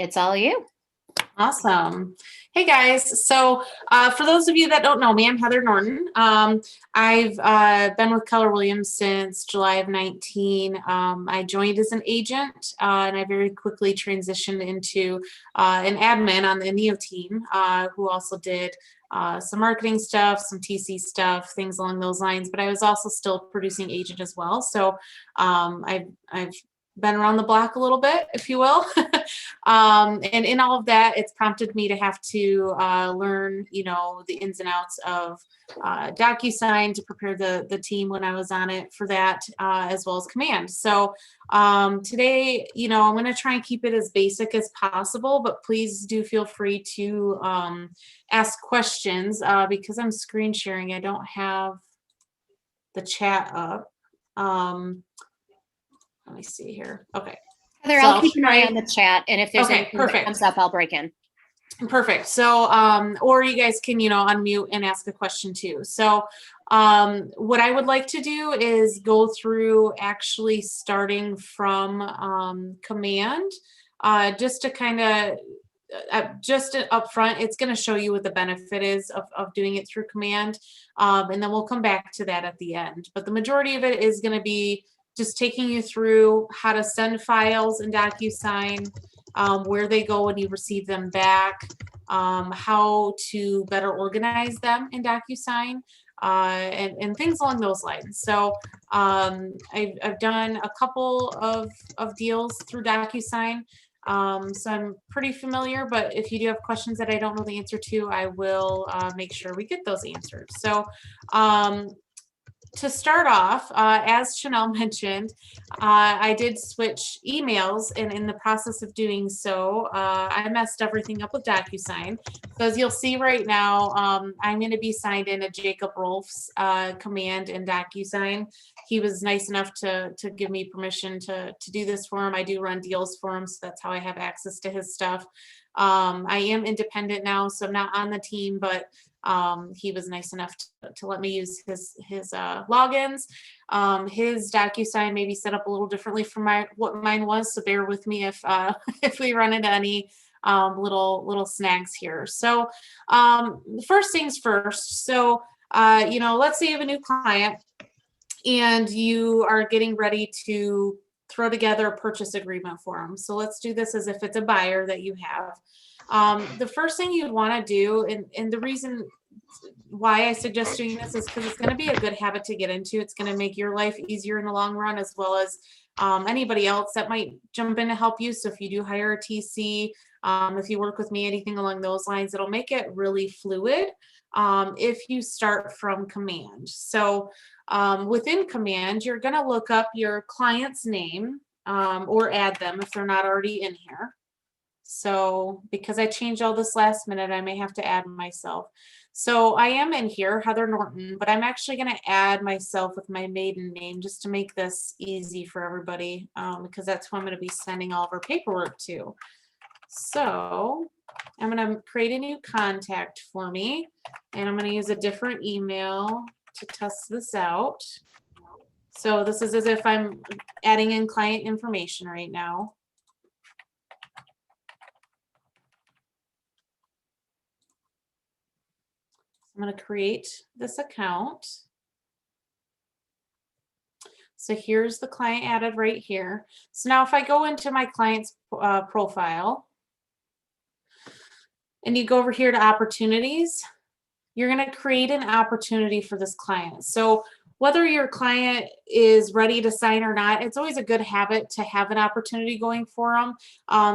It's all you. Awesome. Hey guys. So for those of you that don't know me, I'm Heather Norton. I've been with Keller Williams since July of 19. I joined as an agent and I very quickly transitioned into an admin on the NEO team who also did some marketing stuff, some TC stuff, things along those lines. But I was also still producing agent as well. So I've been around the block a little bit, if you will. And in all of that, it's prompted me to have to learn, the ins and outs of Docusign to prepare the team when I was on it for that, as well as Command. So today, I'm going to try and keep it as basic as possible, but please do feel free to ask questions because I'm screen sharing. I don't have the chat up. Let me see here. Okay. Heather, So I'll keep an eye on the chat, and if there's anything perfect. that comes up, I'll break in. Perfect. So, or you guys can, unmute and ask a question too. So, what I would like to do is go through actually starting from Command, just to kind of, just up front, it's going to show you what the benefit is of doing it through Command, and then we'll come back to that at the end. But the majority of it is going to be just taking you through how to send files in Docusign, where they go when you receive them back, how to better organize them in Docusign, and things along those lines. So I've done a couple of deals through Docusign, so I'm pretty familiar, but if you do have questions that I don't know the answer to, I will make sure we get those answered. So to start off, as Chanel mentioned, I did switch emails, and in the process of doing so, I messed everything up with Docusign. So as you'll see right now, I'm going to be signed in a Jacob Rolf's command in Docusign. He was nice enough to give me permission to do this for him. I do run deals for him, so that's how I have access to his stuff. I am independent now, so I'm not on the team, but he was nice enough to let me use his logins. His Docusign may be set up a little differently from what mine was, so bear with me if if we run into any little snags here. So first things first. So let's say you have a new client and you are getting ready to throw together a purchase agreement for them. So let's do this as if it's a buyer that you have. The first thing you'd want to do, and the reason why I suggest doing this is because it's going to be a good habit to get into. It's going to make your life easier in the long run, as well as anybody else that might jump in to help you. So if you do hire a TC, if you work with me, anything along those lines, it'll make it really fluid if you start from Command. So within Command, you're going to look up your client's name or add them if they're not already in here. So because I changed all this last minute, I may have to add myself. So I am in here, Heather Norton, but I'm actually going to add myself with my maiden name just to make this easy for everybody, because that's who I'm going to be sending all of our paperwork to. So I'm going to create a new contact for me, and I'm going to use a different email to test this out. So this is as if I'm adding in client information right now. I'm going to create this account. So here's the client added right here. So now if I go into my client's profile and you go over here to opportunities, you're going to create an opportunity for this client. So whether your client is ready to sign or not, it's always a good habit to have an opportunity going for them,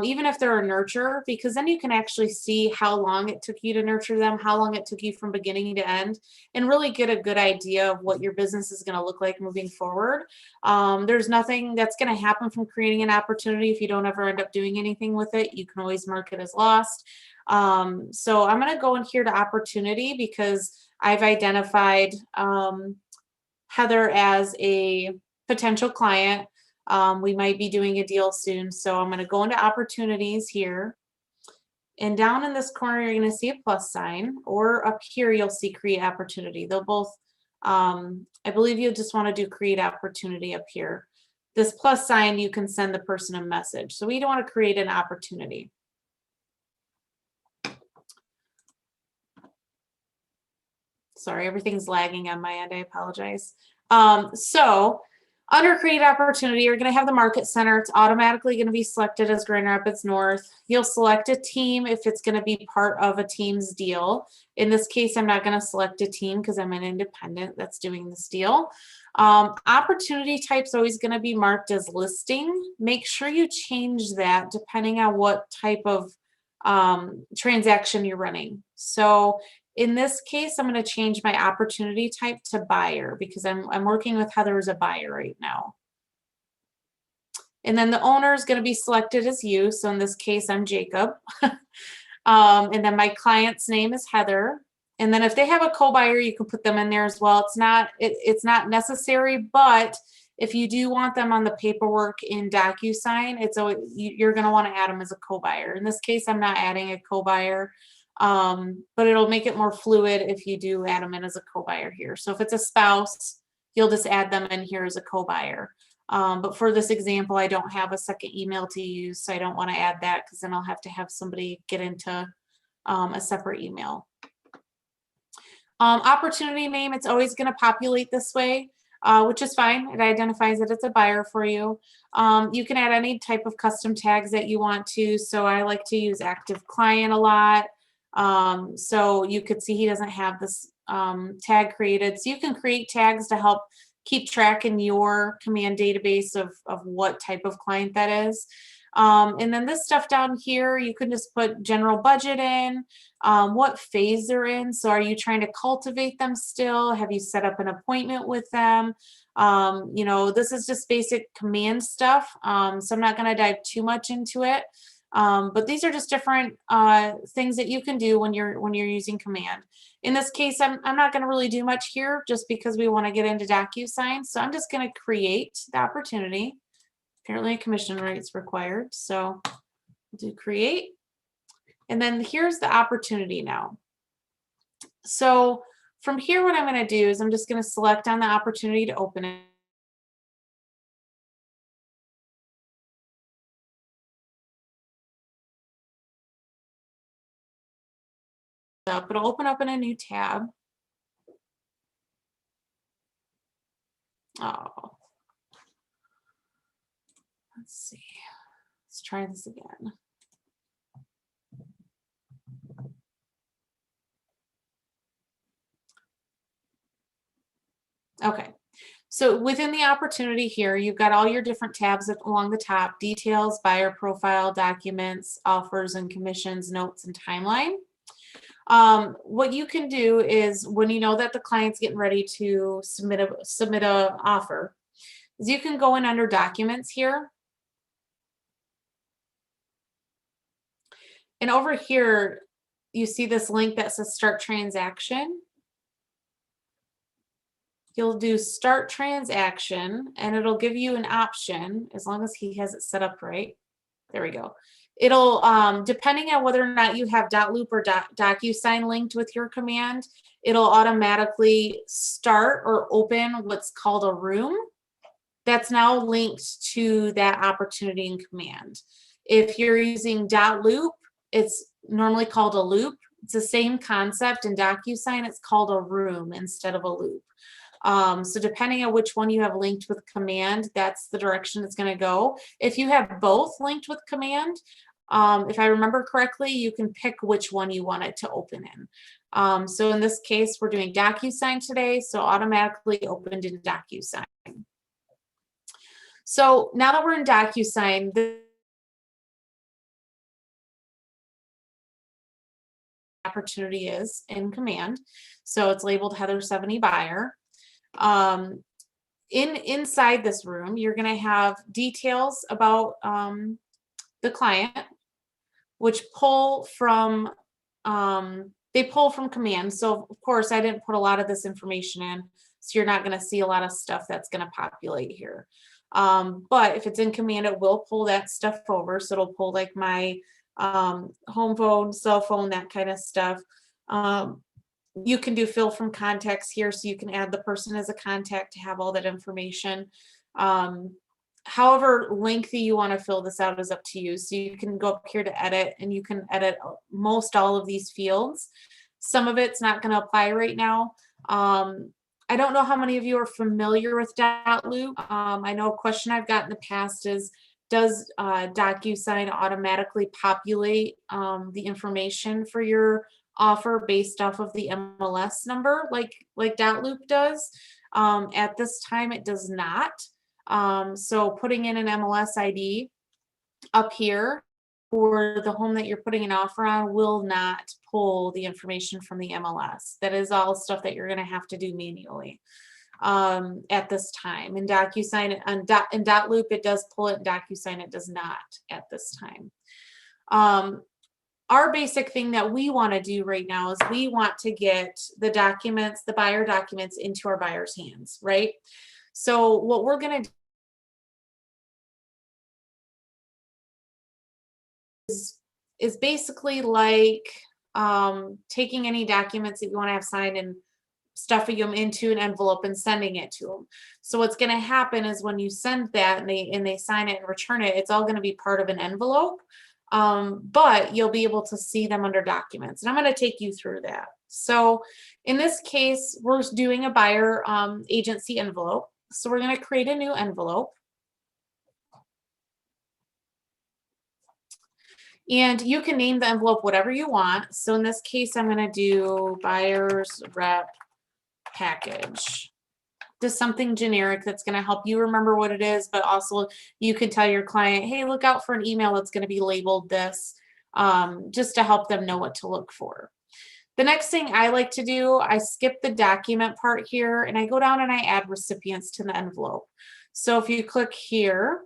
even if they're a nurturer, because then you can actually see how long it took you to nurture them, how long it took you from beginning to end, and really get a good idea of what your business is going to look like moving forward. There's nothing that's going to happen from creating an opportunity if you don't ever end up doing anything with it. You can always mark it as lost. So I'm going to go in here to opportunity because I've identified Heather as a potential client. We might be doing a deal soon. So I'm going to go into opportunities here. And down in this corner, you're going to see a plus sign, or up here, you'll see create opportunity. They'll both, I believe you'll just want to do create opportunity up here. This plus sign, you can send the person a message. So we don't want to create an opportunity. sorry, everything's lagging on my end. I apologize. So under create opportunity, you're going to have the market center. It's automatically going to be selected as Grand Rapids North. You'll select a team if it's going to be part of a team's deal. In this case, I'm not going to select a team because I'm an independent that's doing this deal. Opportunity type's always going to be marked as listing. Make sure you change that depending on what type of transaction you're running. So in this case, I'm going to change my opportunity type to buyer because I'm working with Heather as a buyer right now. And then the owner is going to be selected as you. So in this case, I'm Jacob. And then my client's name is Heather. And then if they have a co-buyer, you can put them in there as well. It's not necessary, but if you do want them on the paperwork in Docusign, you're going to want to add them as a co-buyer. In this case, I'm not adding a co-buyer. But it'll make it more fluid if you do add them in as a co-buyer here. So if it's a spouse, you'll just add them in here as a co-buyer. But for this example, I don't have a second email to use, so I don't want to add that because then I'll have to have somebody get into a separate email. Opportunity name, it's always going to populate this way, which is fine. It identifies that it's a buyer for you. You can add any type of custom tags that you want to. So I like to use active client a lot. So you could see he doesn't have this tag created. So you can create tags to help keep track in your command database of what type of client that is. And then this stuff down here, you can just put general budget in, what phase they're in. So are you trying to cultivate them still? Have you set up an appointment with them? You know, this is just basic command stuff. So I'm not going to dive too much into it. But these are just different things that you can do when you're using command. In this case, I'm not going to really do much here just because we want to get into Docusign. So I'm just going to create the opportunity. Apparently commission rates required. So do create. And then here's the opportunity now. So from here, what I'm going to do is I'm just going to select on the opportunity to open it. It'll open up in a new tab. Oh, let's see. Let's try this again. Okay. So within the opportunity here, you've got all your different tabs along the top: details, buyer profile, documents, offers and commissions, notes, and timeline. What you can do is when you know that the client's getting ready to submit a offer, is you can go in under documents here. And over here, you see this link that says start transaction. You'll do start transaction and it'll give you an option as long as he has it set up right. There we go. It'll, depending on whether or not you have .loop or Docusign linked with your command, it'll automatically start or open what's called a room that's now linked to that opportunity in command. If you're using .loop, it's normally called a loop. It's the same concept in Docusign. It's called a room instead of a loop. So depending on which one you have linked with command, that's the direction it's going to go. If you have both linked with command, if I remember correctly, you can pick which one you want it to open in. So in this case, we're doing Docusign today, so automatically opened in Docusign. So now that we're in Docusign, the opportunity is in command. So it's labeled Heather 70 buyer. Inside this room, you're going to have details about the client, which pull from command. So of course, I didn't put a lot of this information in, so you're not going to see a lot of stuff that's going to populate here. But if it's in command, it will pull that stuff over. So it'll pull like my home phone, cell phone, that kind of stuff. You can do fill from contacts here, so you can add the person as a contact to have all that information. However lengthy you want to fill this out is up to you. So you can go up here to edit, and you can edit most all of these fields. Some of it's not going to apply right now. I don't know how many of you are familiar with Dotloop. I know a question I've got in the past is, does Docusign automatically populate the information for your offer based off of the MLS number like Dotloop does? At this time, it does not. So putting in an MLS ID up here for the home that you're putting an offer on will not pull the information from the MLS. That is all stuff that you're going to have to do manually at this time. In Docusign, in Dotloop, it does pull it. In Docusign, it does not at this time. Our basic thing that we want to do right now is we want to get the documents, the buyer documents, into our buyer's hands, right? So what we're going to do is basically like taking any documents that you want to have signed and stuffing them into an envelope and sending it to them. So what's going to happen is when you send that and they sign it and return it, it's all going to be part of an envelope, but you'll be able to see them under documents. And I'm going to take you through that. So in this case, we're doing a buyer agency envelope. So we're going to create a new envelope. And you can name the envelope whatever you want. So in this case, I'm going to do buyer's rep package. Just something generic that's going to help you remember what it is, but also you can tell your client, hey, look out for an email that's going to be labeled this, just to help them know what to look for. The next thing I like to do, I skip the document part here and I go down and I add recipients to the envelope. So if you click here,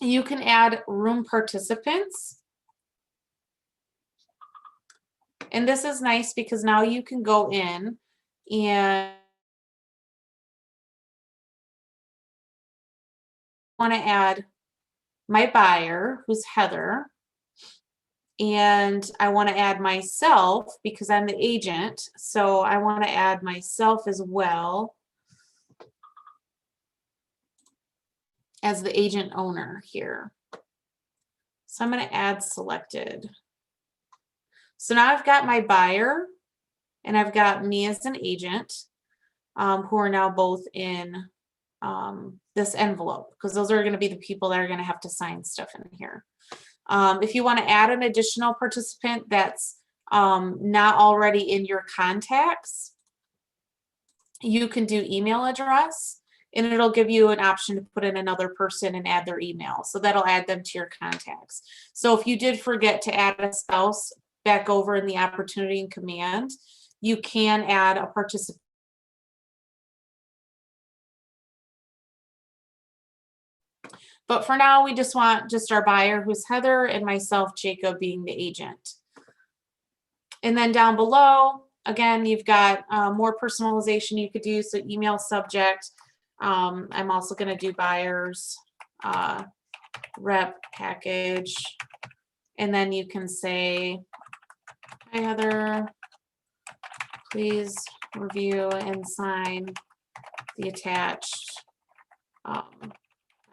you can add room participants. And this is nice because now you can go in and want to add my buyer, who's Heather, and I want to add myself because I'm the agent. So I want to add myself as well as the agent owner here. So I'm going to add selected. So now I've got my buyer and I've got me as an agent, who are now both in this envelope, because those are going to be the people that are going to have to sign stuff in here. If you want to add an additional participant that's not already in your contacts, you can do email address and it'll give you an option to put in another person and add their email. So that'll add them to your contacts. So if you did forget to add a spouse back over in the opportunity and command, you can add a participant. But for now, we just want our buyer, who's Heather, and myself, Jacob, being the agent. And then down below, again, you've got more personalization you could do. So email subject. I'm also going to do buyers rep package. And then you can say, hi, Heather, please review and sign the attached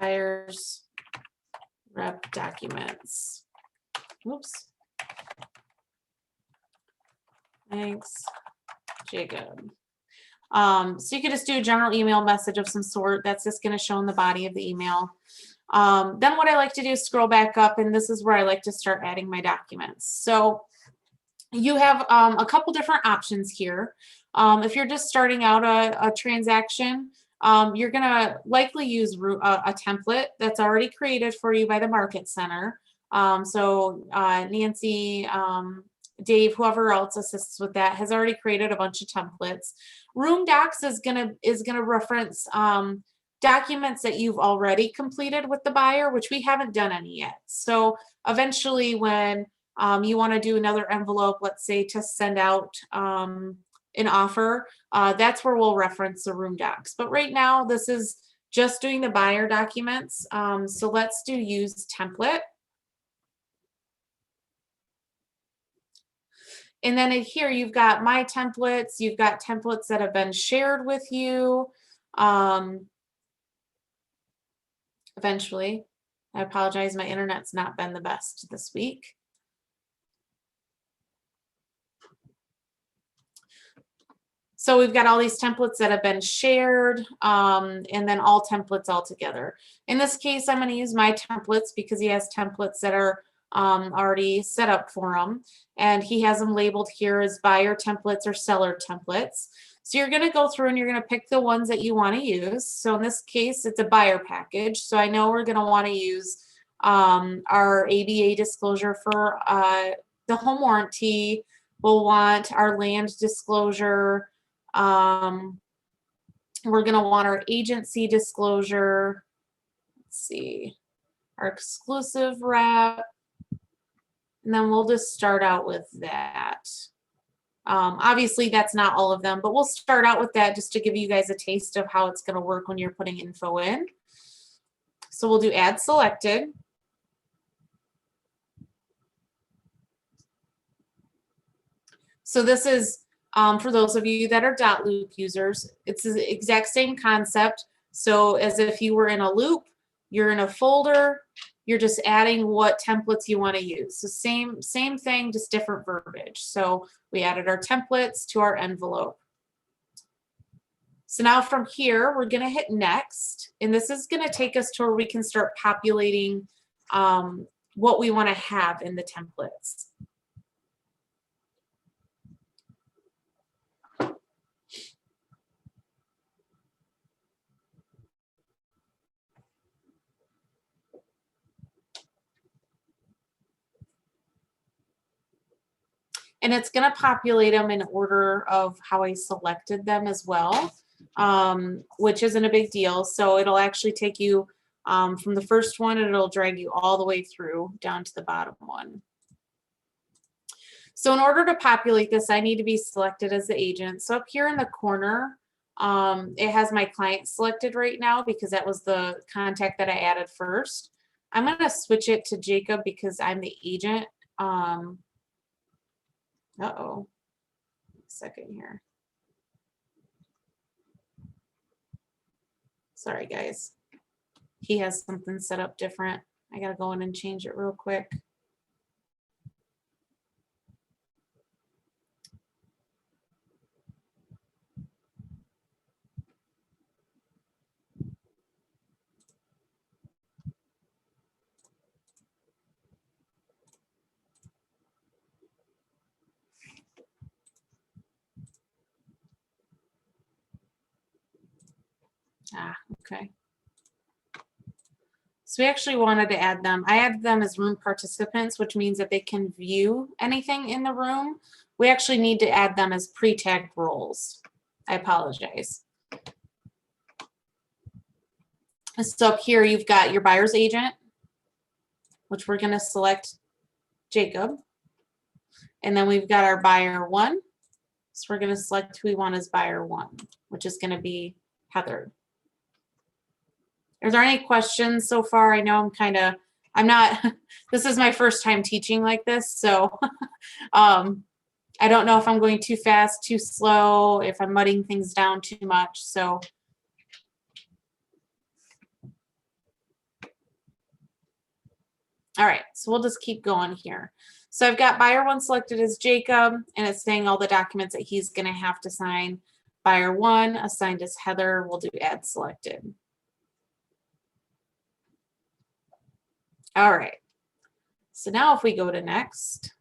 buyers rep documents. Oops. Thanks, Jacob. So you could just do a general email message of some sort. That's just going to show in the body of the email. Then what I like to do is scroll back up, and this is where I like to start adding my documents. So you have a couple different options here. If you're just starting out a transaction, you're going to likely use a template that's already created for you by the Market Center. So Nancy, Dave, whoever else assists with that, has already created a bunch of templates. Room Docs is gonna reference documents that you've already completed with the buyer, which we haven't done any yet. So eventually, when you want to do another envelope, let's say to send out an offer, that's where we'll reference the Room Docs. But right now, this is just doing the buyer documents. So let's do use template. And then in here, you've got my templates. You've got templates that have been shared with you. Eventually, I apologize. My internet's not been the best this week. So we've got all these templates that have been shared, and then all templates all together. In this case, I'm going to use my templates because he has templates that are already set up for him. And he has them labeled here as buyer templates or seller templates. So you're going to go through and you're going to pick the ones that you want to use. So in this case, it's a buyer package. So I know we're going to want to use our ABA disclosure for the home warranty. We'll want our land disclosure. We're going to want our agency disclosure. Let's see, our exclusive rep. And then we'll just start out with that. Obviously, that's not all of them, but we'll start out with that just to give you guys a taste of how it's going to work when you're putting info in. So we'll do add selected. So this is, for those of you that are .loop users, it's the exact same concept. So as if you were in a loop, you're in a folder, you're just adding what templates you want to use. So same thing, just different verbiage. So we added our templates to our envelope. So now from here, we're going to hit next. And this is going to take us to where we can start populating what we want to have in the templates. And it's going to populate them in order of how I selected them as well, which isn't a big deal. So it'll actually take you from the first one and it'll drag you all the way through down to the bottom one. So in order to populate this, I need to be selected as the agent. So up here in the corner, it has my client selected right now because that was the contact that I added first. I'm going to switch it to Jacob because I'm the agent. Uh-oh, a second here. Sorry, guys. He has something set up different. I gotta go in and change it real quick. Ah, okay. So we actually wanted to add them. I added them as room participants, which means that they can view anything in the room. We actually need to add them as pre-tagged roles. I apologize. So up here, you've got your buyer's agent, which we're going to select Jacob. And then we've got our buyer one. So we're going to select who we want as buyer one, which is going to be Heather. Are there any questions so far? I know I'm not, this is my first time teaching like this. So I don't know if I'm going too fast, too slow, if I'm mudding things down too much. So all right, so we'll just keep going here. So I've got buyer one selected as Jacob, and it's saying all the documents that he's going to have to sign. Buyer one assigned as Heather. We'll do add selected. All right, so now if we go to next.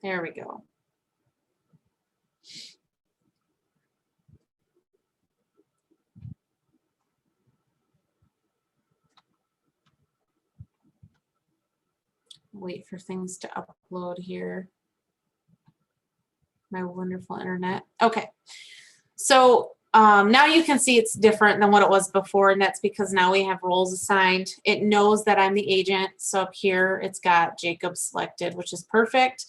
There we go. Wait for things to upload here. My wonderful internet. Okay, so now you can see it's different than what it was before, and that's because now we have roles assigned. It knows that I'm the agent, so up here it's got Jacob selected, which is perfect.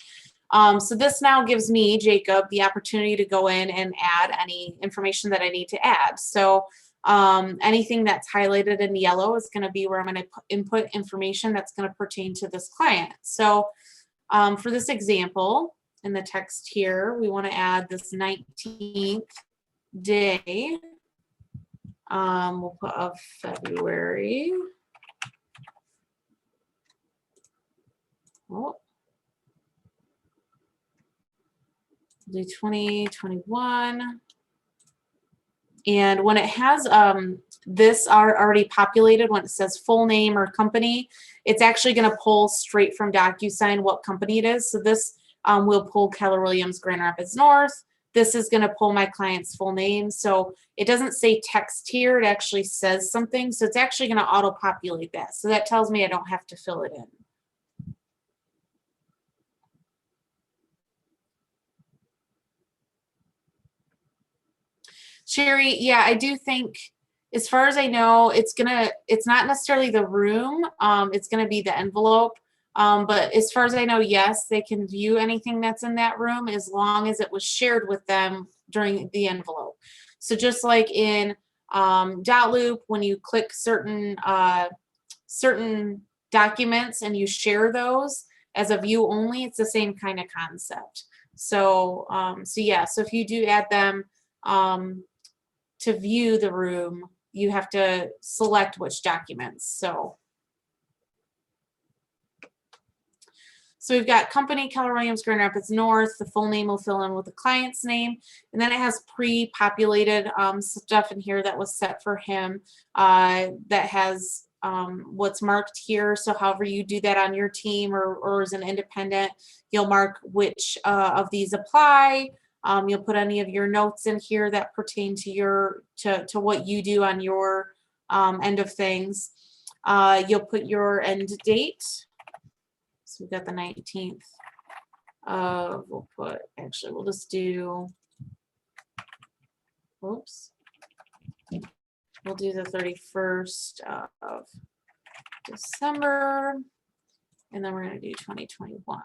So this now gives me, Jacob, the opportunity to go in and add any information that I need to add. So Anything that's highlighted in yellow is going to be where I'm going to input information that's going to pertain to this client. So for this example, in the text here, we want to add this 19th day. We'll put of February. Oh. Do 2021. And when it has this are already populated, when it says full name or company, it's actually going to pull straight from Docusign what company it is. So this will pull Keller Williams Grand Rapids North. This is going to pull my client's full name. So it doesn't say text here. It actually says something. So it's actually going to auto-populate that. So that tells me I don't have to fill it in. Sherry, yeah, I do think, as far as I know, it's not necessarily the room, it's gonna be the envelope. But as far as I know, yes, they can view anything that's in that room as long as it was shared with them during the envelope. So just like in Dotloop, when you click certain documents and you share those as a view only, it's the same kind of concept. So yeah, so if you do add them to view the room, you have to select which documents. So we've got company, Keller Williams Grand Rapids North. The full name will fill in with the client's name. And then it has pre-populated stuff in here that was set for him that has what's marked here. So however you do that on your team or as an independent, you'll mark which of these apply. You'll put any of your notes in here that pertain to your to what you do on your end of things. You'll put your end date. So we've got the 19th. We'll just do, oops. We'll do the 31st of December. And then we're going to do 2021.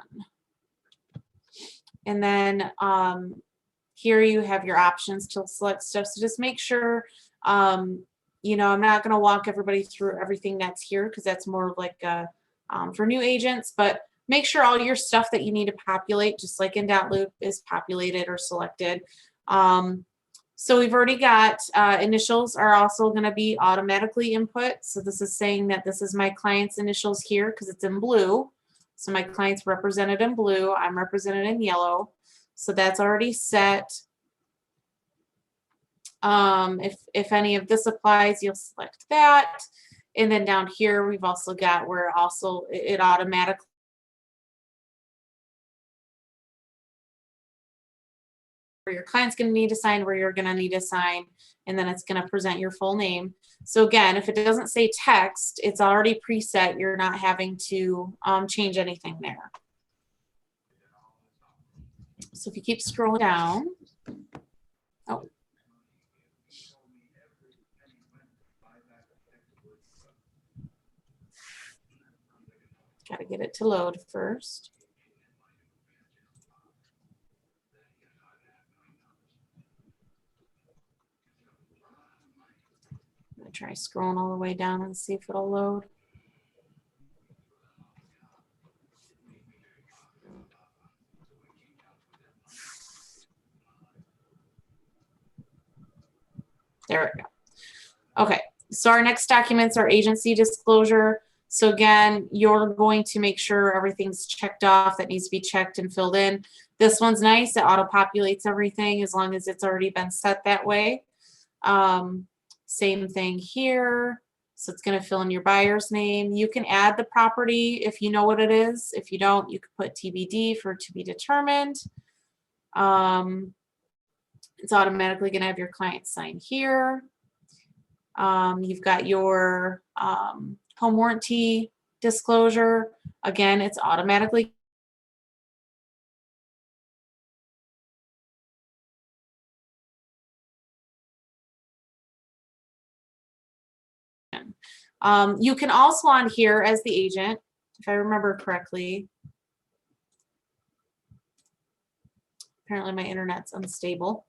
And then here you have your options to select stuff. So just make sure, you know, I'm not going to walk everybody through everything that's here because that's more like for new agents, but make sure all your stuff that you need to populate, just like in Dotloop, is populated or selected. So we've already got initials are also going to be automatically input. So this is saying that this is my client's initials here because it's in blue. So my client's represented in blue. I'm represented in yellow. So that's already set. If any of this applies, you'll select that. And then down here, we've also got where also it automatically where your client's going to need to sign, where you're going to need to sign, and then it's going to present your full name. So again, if it doesn't say text, it's already preset. You're not having to change anything there. So if you keep scrolling down, oh. Got to get it to load first. I'm going to try scrolling all the way down and see if it'll load. There we go. Okay, so our next documents are agency disclosure. So again, you're going to make sure everything's checked off that needs to be checked and filled in. This one's nice. It auto-populates everything as long as it's already been set that way. Same thing here. So it's going to fill in your buyer's name. You can add the property if you know what it is. If you don't, you could put TBD for to be determined. It's automatically going to have your client sign here. You've got your home warranty disclosure. Again, it's automatically you can also on here as the agent, if I remember correctly. Apparently my internet's unstable.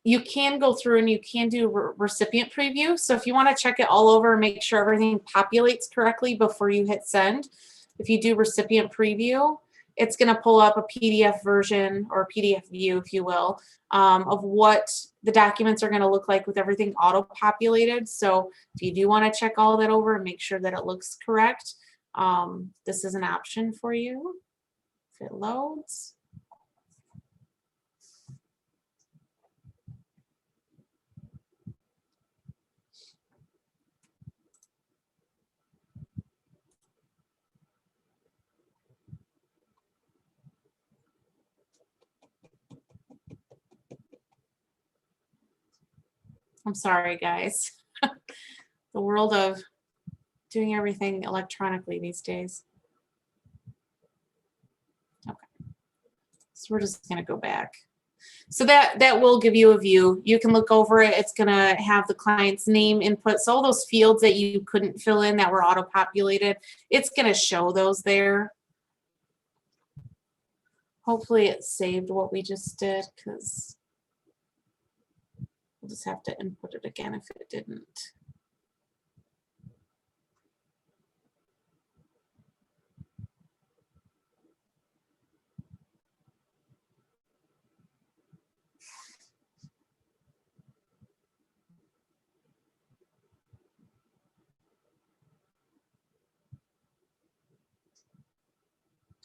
you can go through and you can do recipient preview. So if you want to check it all over and make sure everything populates correctly before you hit send, if you do recipient preview, it's going to pull up a PDF version or a PDF view, if you will, of what the documents are going to look like with everything auto-populated. So if you do want to check all that over and make sure that it looks correct, this is an option for you if it loads. I'm sorry, guys. The world of doing everything electronically these days. Okay, so we're just going to go back. So that will give you a view. You can look over it. It's going to have the client's name input. So all those fields that you couldn't fill in that were auto-populated, it's going to show those there. Hopefully it saved what we just did, because we'll just have to input it again if it didn't.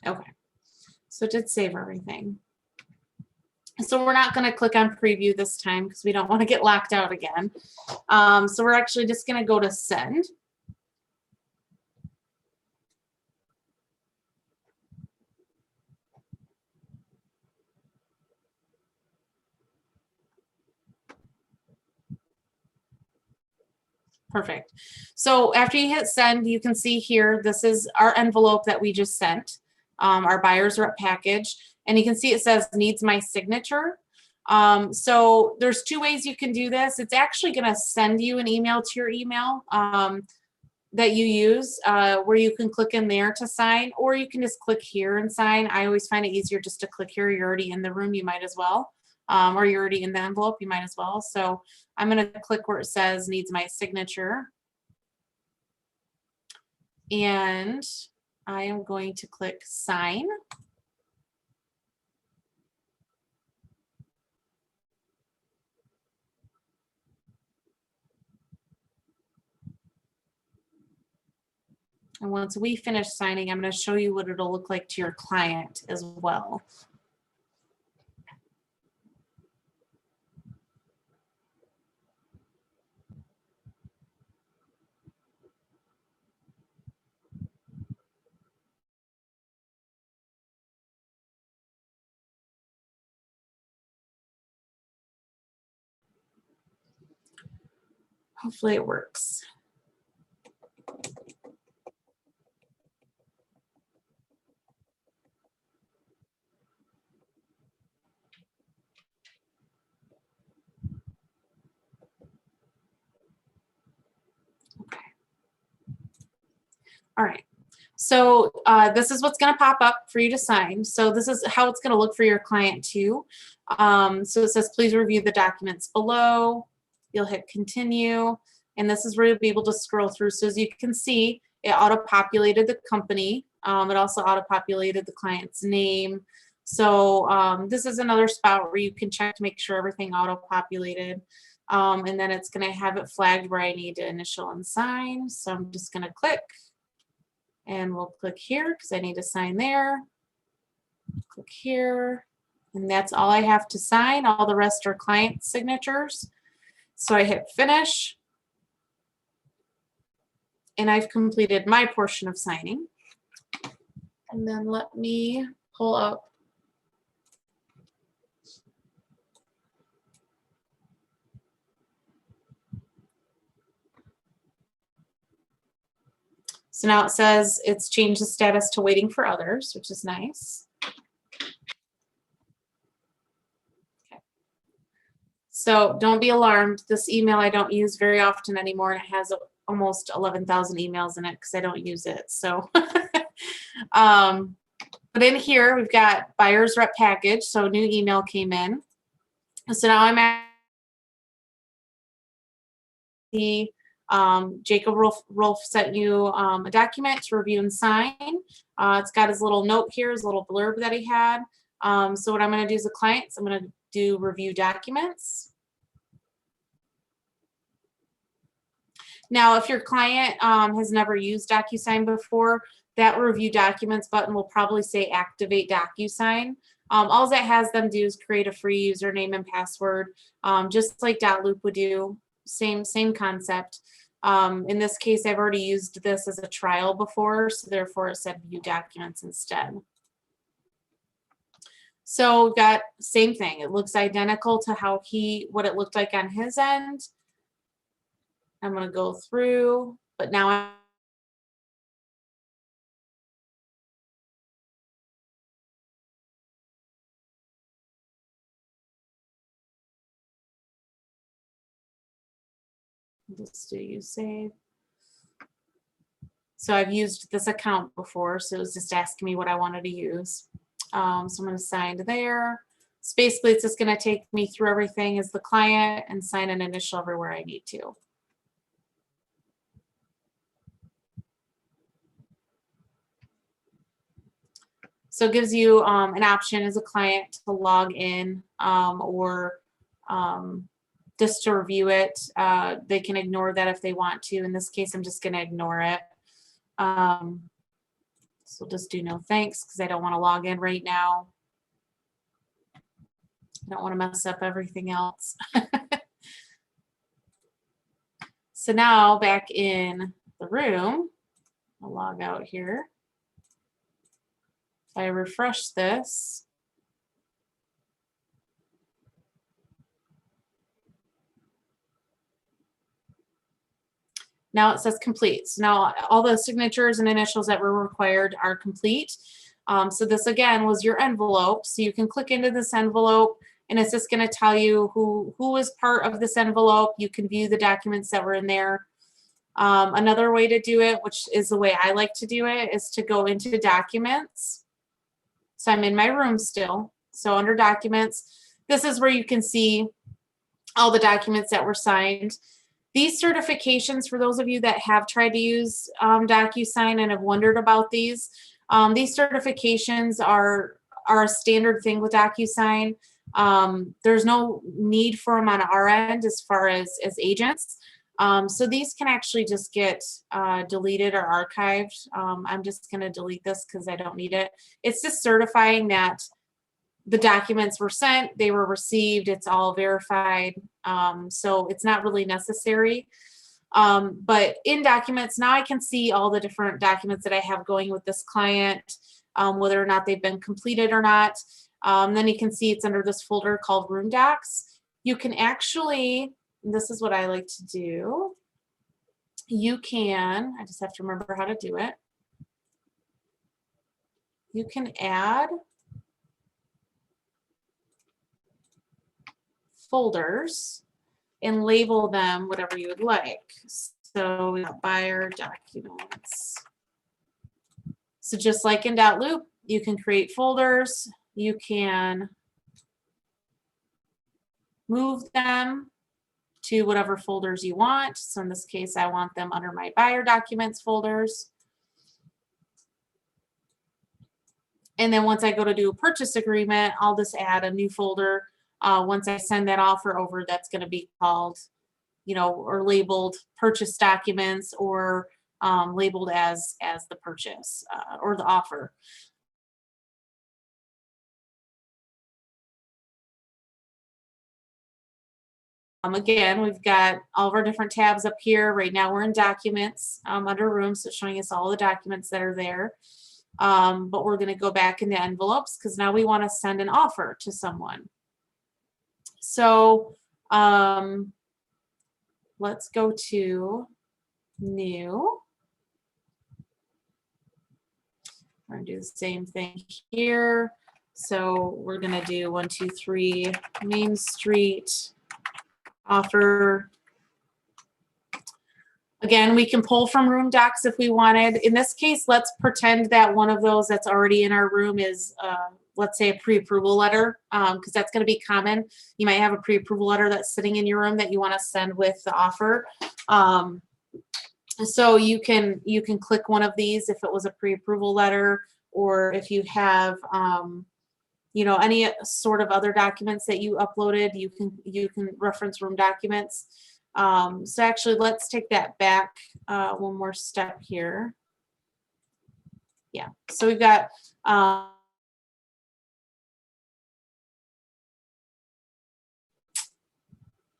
Okay, so it did save everything. So we're not going to click on preview this time because we don't want to get locked out again. So we're actually just going to go to send. Perfect. So after you hit send, you can see here, this is our envelope that we just sent, our buyer's rep package. And you can see it says needs my signature. So there's two ways you can do this. It's actually going to send you an email to your email that you use where you can click in there to sign, or you can just click here and sign. I always find it easier just to click here. You're already in the room, you might as well. Or you're already in the envelope, you might as well. So I'm going to click where it says needs my signature. And I am going to click sign. And once we finish signing, I'm going to show you what it'll look like to your client as well. Hopefully it works. Okay. All right. So this is what's going to pop up for you to sign. So this is how it's going to look for your client too. So it says, please review the documents below. You'll hit continue. And this is where you'll be able to scroll through. So as you can see, it auto-populated the company. It also auto-populated the client's name. So this is another spot where you can check to make sure everything auto-populated. And then it's going to have it flagged where I need to initial and sign. So I'm just going to click. And we'll click here because I need to sign there. Click here. And that's all I have to sign. All the rest are client signatures. So I hit finish. And I've completed my portion of signing. And then let me pull up. So now it says it's changed the status to waiting for others, which is nice. Okay. So don't be alarmed. This email I don't use very often anymore, and it has almost 11,000 emails in it because I don't use it. So, but in here we've got buyer's rep package. So a new email came in. So now I'm see Jacob Rolf sent you a document to review and sign. It's got his little note here, his little blurb that he had. So what I'm going to do as a client is I'm going to do review documents. Now, if your client has never used Docusign before, that review documents button will probably say activate Docusign. All that has them do is create a free username and password, just like .loop would do. Same concept. In this case, I've already used this as a trial before, so therefore it said view documents instead. So we've got same thing. It looks identical to how what it looked like on his end. I'm going to go through, but now just do you save. So I've used this account before, so it was just asking me what I wanted to use. So I'm going to sign to there. So basically, it's just going to take me through everything as the client and sign an initial everywhere I need to. So it gives you an option as a client to log in or just to review it. They can ignore that if they want to. In this case, I'm just going to ignore it. So just do no thanks because I don't want to log in right now. I don't want to mess up everything else. So now back in the room, I'll log out here. If I refresh this, now it says complete. So now all the signatures and initials that were required are complete. So this again was your envelope. So you can click into this envelope and it's just going to tell you who was part of this envelope. You can view the documents that were in there. Another way to do it, which is the way I like to do it, is to go into documents. So I'm in my room still. So under documents, this is where you can see all the documents that were signed. These certifications, for those of you that have tried to use Docusign and have wondered about these certifications are a standard thing with Docusign. There's no need for them on our end as far as agents. So these can actually just get deleted or archived. I'm just going to delete this because I don't need it. It's just certifying that the documents were sent, they were received, it's all verified. So it's not really necessary. But in documents, now I can see all the different documents that I have going with this client, whether or not they've been completed or not. Then you can see it's under this folder called Room Docs. You can actually, this is what I like to do. You can, I just have to remember how to do it. You can add folders and label them whatever you would like. So we got buyer documents. So just like in .loop, you can create folders. You can move them to whatever folders you want. So in this case, I want them under my buyer documents folders. And then once I go to do a purchase agreement, I'll just add a new folder. Once I send that offer over, that's going to be called, you know, or labeled purchase documents or labeled as the purchase or the offer. Again, we've got all of our different tabs up here. Right now we're in documents under rooms, so showing us all the documents that are there. But we're going to go back into envelopes because now we want to send an offer to someone. So let's go to new. We're going to do the same thing here. So we're going to do 123 Main Street offer. Again, we can pull from room docs if we wanted. In this case, let's pretend that one of those that's already in our room is let's say a pre-approval letter, because that's going to be common. You might have a pre-approval letter that's sitting in your room that you want to send with the offer. So you can click one of these if it was a pre-approval letter, or if you have you know, any sort of other documents that you uploaded, you can reference room documents. So actually, let's take that back one more step here. Yeah, so we've got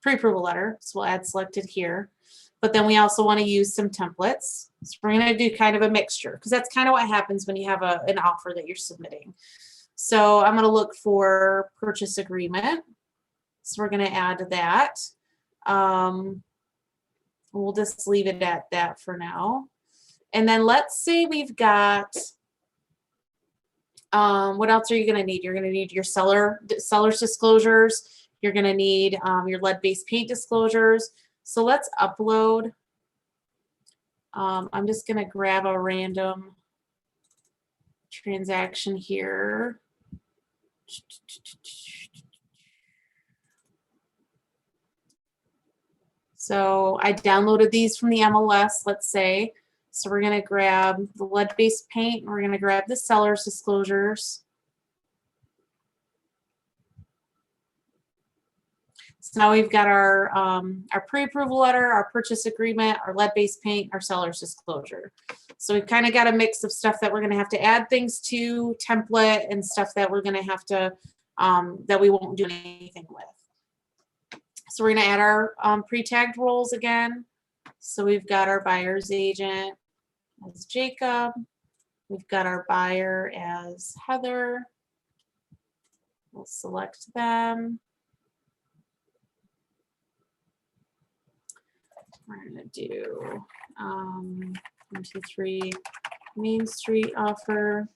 pre-approval letter, so we'll add selected here. But then we also want to use some templates. So we're going to do kind of a mixture, because that's kind of what happens when you have an offer that you're submitting. So I'm going to look for purchase agreement. So we're going to add that. We'll just leave it at that for now. And then let's say we've got, what else are you going to need? You're going to need your seller's disclosures. You're going to need your lead-based paint disclosures. So let's upload. I'm just going to grab a random transaction here. So I downloaded these from the MLS, let's say. So we're going to grab the lead-based paint, and we're going to grab the seller's disclosures. So now we've got our pre-approval letter, our purchase agreement, our lead-based paint, our seller's disclosure. So we've kind of got a mix of stuff that we're going to have to add things to, template, and stuff that we're going to have to, that we won't do anything with. So we're going to add our pre-tagged roles again. So we've got our buyer's agent as Jacob. We've got our buyer as Heather. We'll select them. We're going to do 1, 2, 3 Main Street offer.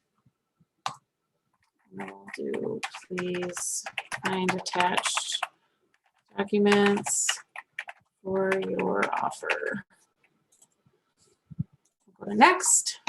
And then we'll do please find attached documents for your offer. We'll go to next.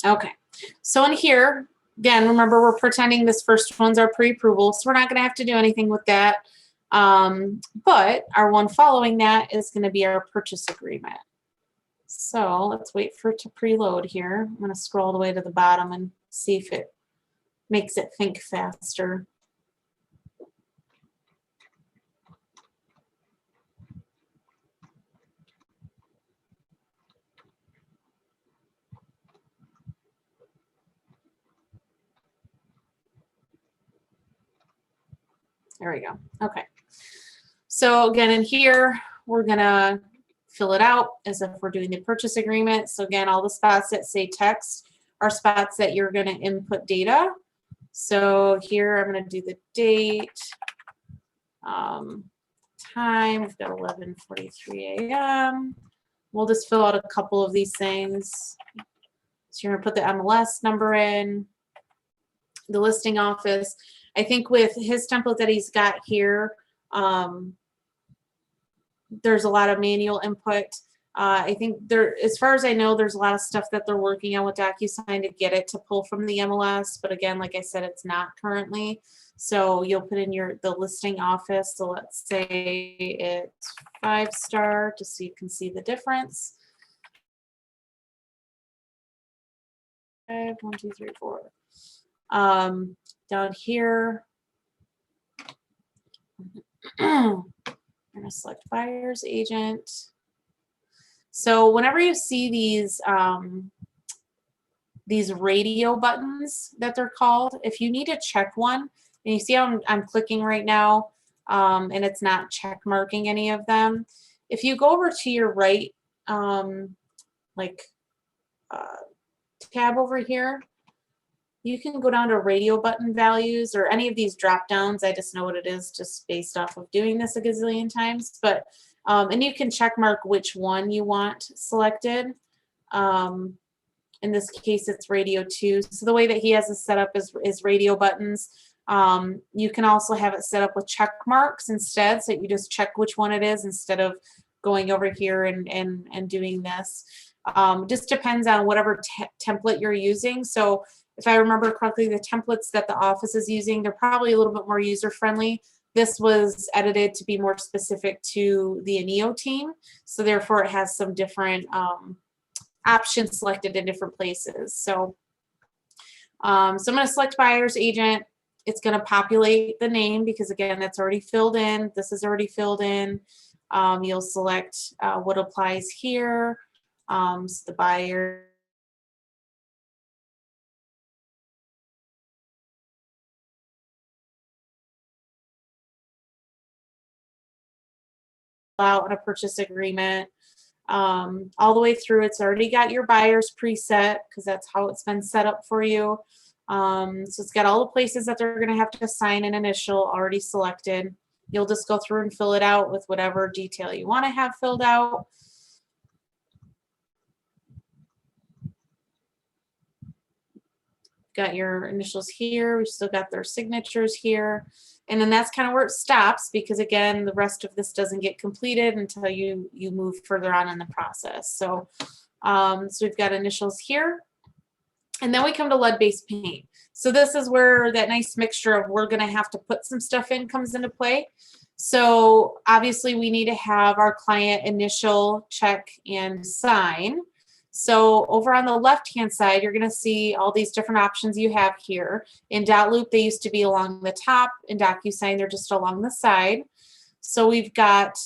Okay, so in here, again, remember we're pretending this first one's our pre-approval, so we're not going to have to do anything with that. But our one following that is going to be our purchase agreement. So let's wait for it to preload here. I'm going to scroll all the way to the bottom and see if it makes it think faster. There we go. Okay. So again, in here, we're going to fill it out as if we're doing the purchase agreement. So again, all the spots that say text are spots that you're going to input data. So here I'm going to do the date, time. We've got 11:43 a.m. We'll just fill out a couple of these things. So you're going to put the MLS number in, the listing office. I think with his template that he's got here, there's a lot of manual input. I think there, as far as I know, there's a lot of stuff that they're working on with Docusign to get it to pull from the MLS. But again, like I said, it's not currently. So you'll put in the listing office. So let's say it's 5-star, just so you can see the difference. 5, 1, 2, 3, 4. Down here, I'm going to select buyer's agent. So whenever you see these radio buttons that they're called, if you need to check one, and you see how I'm clicking right now, and it's not check marking any of them, if you go over to your right, tab over here, you can go down to radio button values or any of these drop downs. I just know what it is just based off of doing this a gazillion times. But And you can check mark which one you want selected. In this case, it's radio 2. So the way that he has it set up is radio buttons. You can also have it set up with check marks instead, so you just check which one it is instead of going over here and doing this. Just depends on whatever template you're using. So if I remember correctly, the templates that the office is using, they're probably a little bit more user-friendly. This was edited to be more specific to the ANEO team, so therefore it has some different options selected in different places. So, I'm going to select buyer's agent. It's going to populate the name because, again, that's already filled in. This is already filled in. You'll select what applies here. So the buyer. Out in a purchase agreement. All the way through, it's already got your buyers preset because that's how it's been set up for you. So it's got all the places that they're going to have to sign an initial already selected. You'll just go through and fill it out with whatever detail you want to have filled out. Got your initials here. We still got their signatures here. And then that's kind of where it stops because, again, the rest of this doesn't get completed until you move further on in the process. So, so we've got initials here. And then we come to lead-based paint. So this is where that nice mixture of we're going to have to put some stuff in comes into play. So obviously we need to have our client initial, check, and sign. So over on the left-hand side, you're going to see all these different options you have here. In .loop, they used to be along the top. In Docusign, they're just along the side. So we've got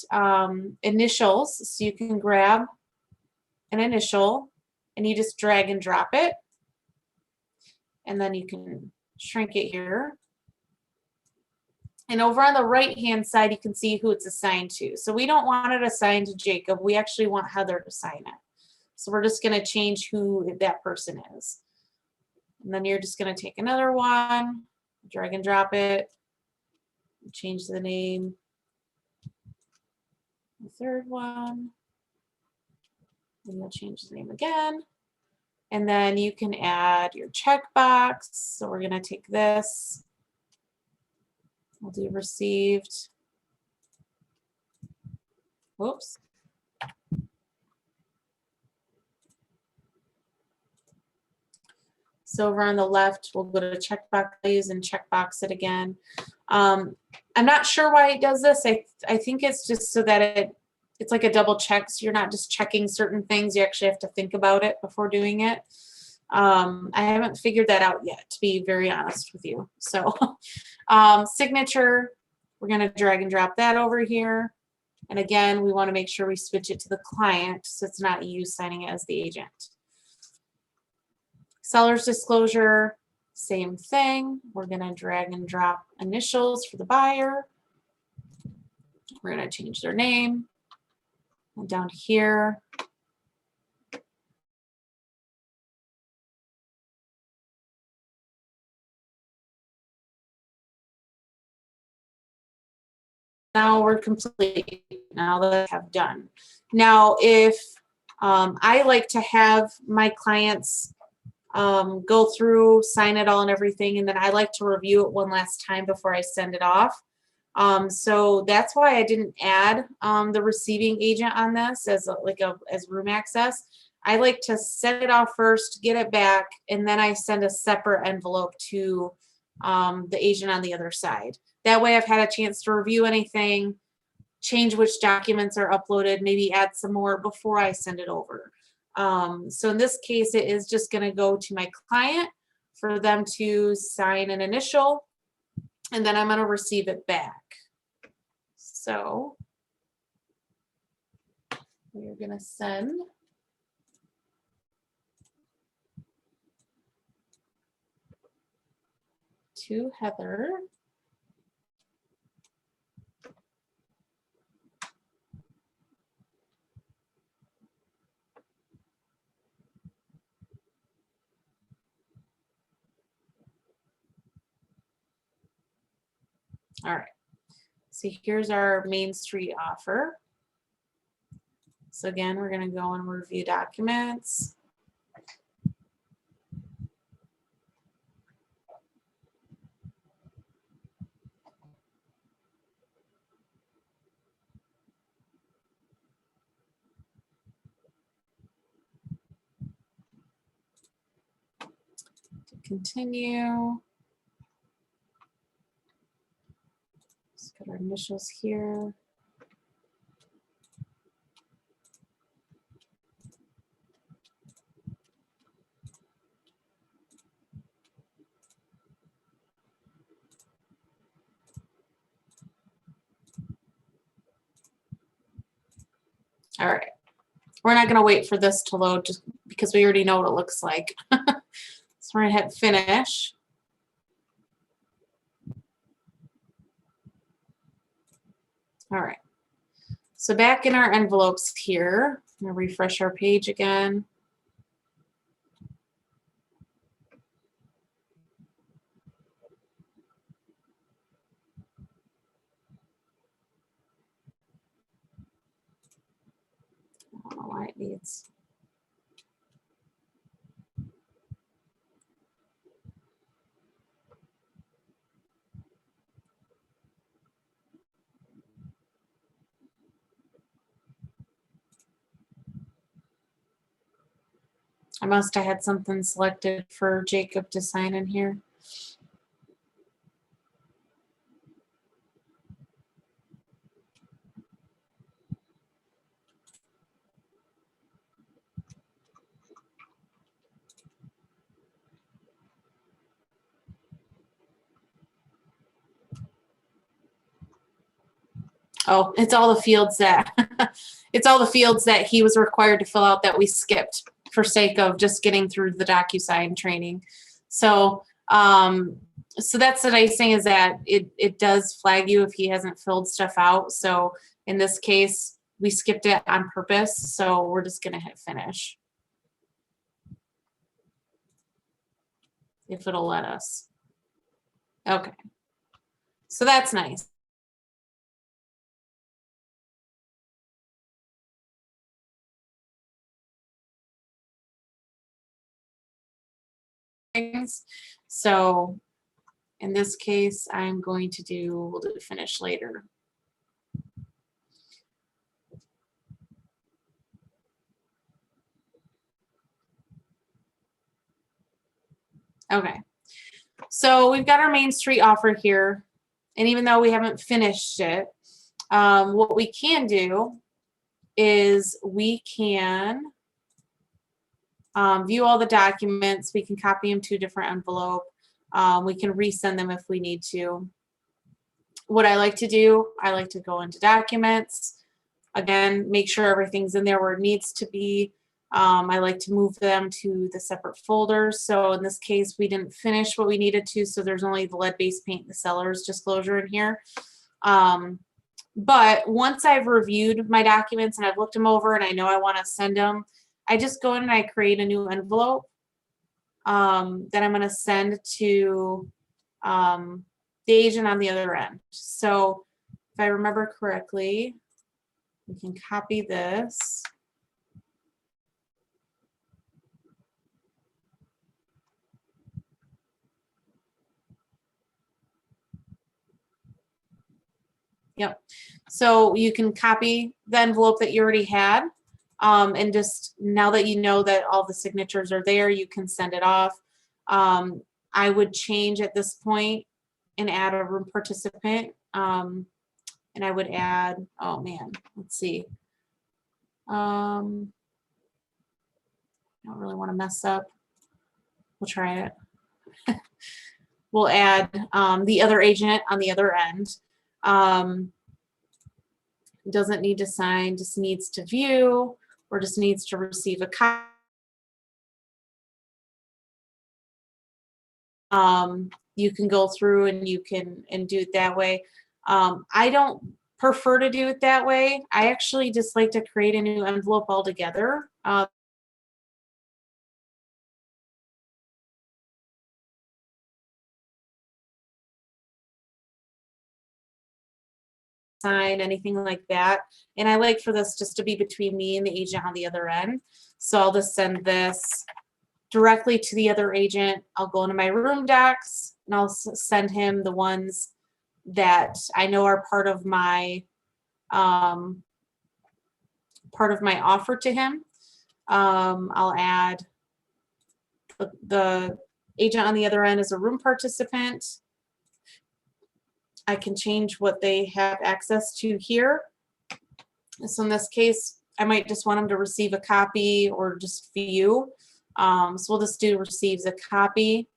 initials. So you can grab an initial, and you just drag and drop it. And then you can shrink it here. And over on the right-hand side, you can see who it's assigned to. So we don't want it assigned to Jacob. We actually want Heather to sign it. So we're just going to change who that person is. And then you're just going to take another one, drag and drop it, change the name. The third one. And you'll change the name again. And then you can add your checkbox. So we're going to take this. We'll do received. Whoops. So over on the left, we'll go to checkbox values and checkbox it again. I'm not sure why it does this. I think it's just so that it's like a double check. So you're not just checking certain things. You actually have to think about it before doing it. I haven't figured that out yet, to be very honest with you. So signature, we're going to drag and drop that over here. And again, we want to make sure we switch it to the client so it's not you signing it as the agent. Seller's disclosure, same thing. We're going to drag and drop initials for the buyer. We're going to change their name. And down here, now we're complete. Now that I have done. Now, if I like to have my clients go through, sign it all and everything, and then I like to review it one last time before I send it off. So that's why I didn't add the receiving agent on this as room access. I like to send it off first, get it back, and then I send a separate envelope to the agent on the other side. That way I've had a chance to review anything, change which documents are uploaded, maybe add some more before I send it over. So in this case, it is just going to go to my client for them to sign an initial, and then I'm going to receive it back. So we're going to send to Heather. All right. So here's our Main Street offer. So again, we're going to go and review documents. Continue. Let's put our initials here. All right. We're not going to wait for this to load just because we already know what it looks like. So we're going to hit finish. All right. So back in our envelopes here, I'm going to refresh our page again. I don't know why it needs. I must have had something selected for Jacob to sign in here. Oh, it's all the fields that it's all the fields that he was required to fill out that we skipped for sake of just getting through the Docusign training. So so that's the nice thing is that it does flag you if he hasn't filled stuff out. So in this case, we skipped it on purpose. So we're just gonna hit finish. If it'll let us. Okay. So that's nice. So in this case, I'm going to we'll do finish later. Okay. So we've got our Main Street offer here. And even though we haven't finished it, what we can do is we can view all the documents. We can copy them to a different envelope. We can resend them if we need to. What I like to do, I like to go into documents. Again, make sure everything's in there where it needs to be. I like to move them to the separate folders. So in this case, we didn't finish what we needed to, so there's only the lead-based paint and the seller's disclosure in here. But once I've reviewed my documents and I've looked them over and I know I want to send them, I just go in and I create a new envelope that I'm going to send to the agent on the other end. So if I remember correctly, we can copy this. Yep. So you can copy the envelope that you already had. And just now that you know that all the signatures are there, you can send it off. I would change at this point and add a room participant. And I would add, oh man, let's see. I don't really want to mess up. We'll try it. We'll add the other agent on the other end. Doesn't need to sign, just needs to view or just needs to receive a copy. You can go through and you can do it that way. I don't prefer to do it that way. I actually just like to create a new envelope altogether. sign, anything like that. And I like for this just to be between me and the agent on the other end. So I'll just send this directly to the other agent. I'll go into my room docs and I'll send him the ones that I know are part of my offer to him. I'll add the agent on the other end as a room participant. I can change what they have access to here. So in this case, I might just want them to receive a copy or just view. So we'll just do receives a copy.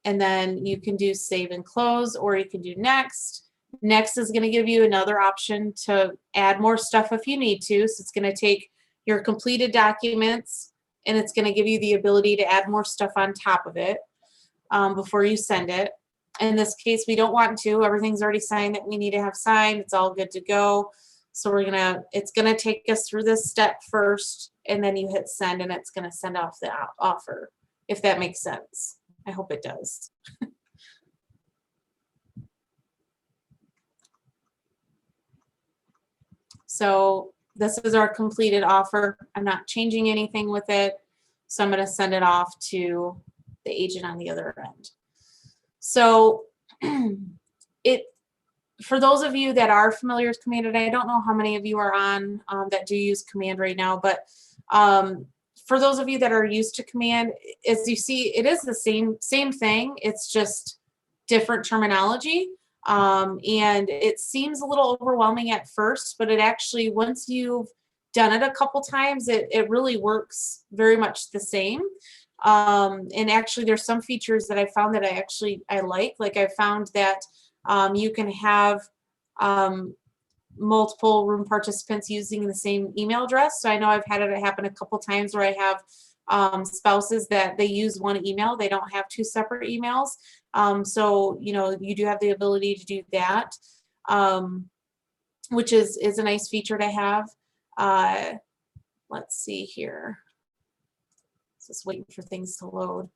And then you can do save and close, or you can do next. Next is going to give you another option to add more stuff if you need to. So it's going to take your completed documents and it's going to give you the ability to add more stuff on top of it before you send it. In this case, we don't want to. Everything's already signed that we need to have signed. It's all good to go. So it's gonna take us through this step first, and then you hit send, and it's gonna send off the offer, if that makes sense. I hope it does. So this is our completed offer. I'm not changing anything with it. So I'm gonna send it off to the agent on the other end. So for those of you that are familiar with Command, and I don't know how many of you are on that do use Command right now, but for those of you that are used to Command, as you see, it is the same thing. It's just different terminology. And it seems a little overwhelming at first, but it actually, once you've done it a couple times, it really works very much the same. And actually there's some features that I found that I like. Like I found that you can have multiple room participants using the same email address. So I know I've had it happen a couple times where I have spouses that they use one email. They don't have two separate emails. So, you know, you do have the ability to do that, which is a nice feature to have. Let's see here. Just waiting for things to load.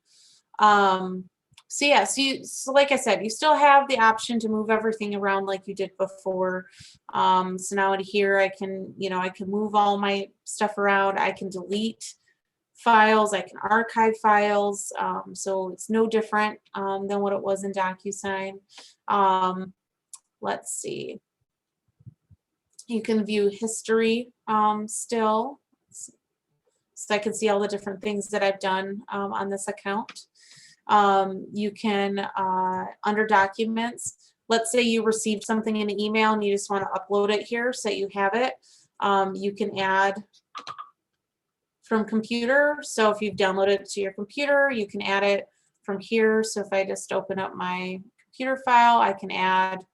So yeah, so like I said, you still have the option to move everything around like you did before. So now in here, I can move all my stuff around. I can delete files. I can archive files. So it's no different than what it was in Docusign. Let's see. You can view history still. So I can see all the different things that I've done on this account. You can, under documents, let's say you received something in an email and you just want to upload it here so that you have it. You can add from computer. So if you've downloaded it to your computer, you can add it from here. So if I just open up my computer file, I can add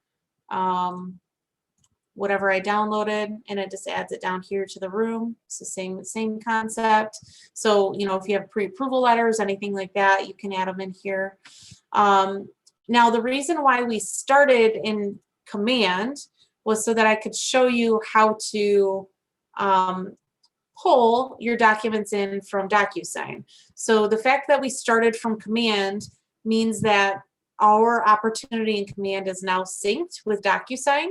whatever I downloaded, and it just adds it down here to the room. It's the same concept. So, you know, if you have pre-approval letters, anything like that, you can add them in here. Now, the reason why we started in Command was so that I could show you how to pull your documents in from Docusign. So the fact that we started from Command means that our opportunity in Command is now synced with Docusign,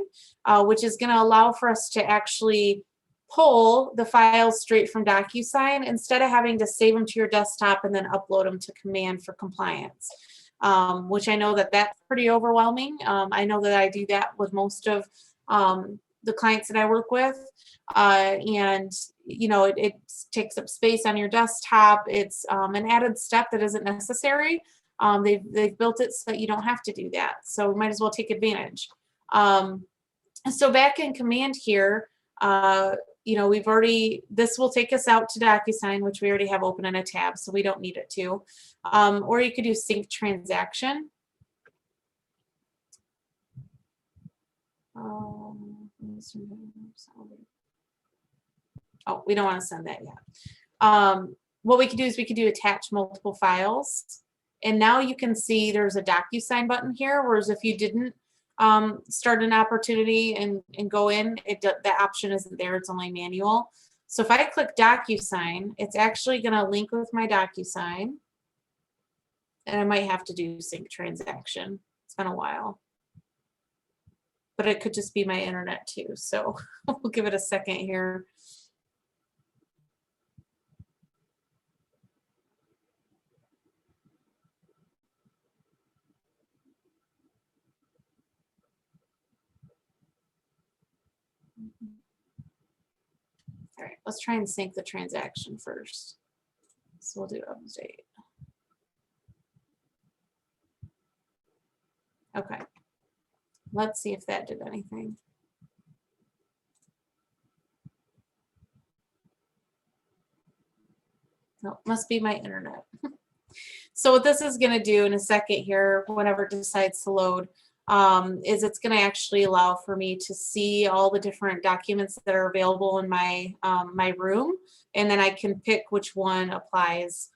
which is going to allow for us to actually pull the files straight from Docusign instead of having to save them to your desktop and then upload them to Command for compliance, which I know that that's pretty overwhelming. I know that I do that with most of the clients that I work with, and you know, it takes up space on your desktop. It's an added step that isn't necessary. They've built it so that you don't have to do that. So we might as well take advantage. So back in Command here, you know, this will take us out to Docusign, which we already have open in a tab, so we don't need it to. Or you could do sync transaction. Oh, we don't want to send that yet. What we could do is we could do attach multiple files. And now you can see there's a Docusign button here, whereas if you didn't start an opportunity and go in, that option isn't there, it's only manual. So if I click Docusign, it's actually going to link with my Docusign. And I might have to do sync transaction. It's been a while. but it could just be my internet too. So we'll give it a second here. All right, let's try and sync the transaction first. So we'll do update. Okay, let's see if that did anything. No, must be my internet. So what this is going to do in a second here, whenever it decides to load, is it's going to actually allow for me to see all the different documents that are available in my my room, and then I can pick which one applies.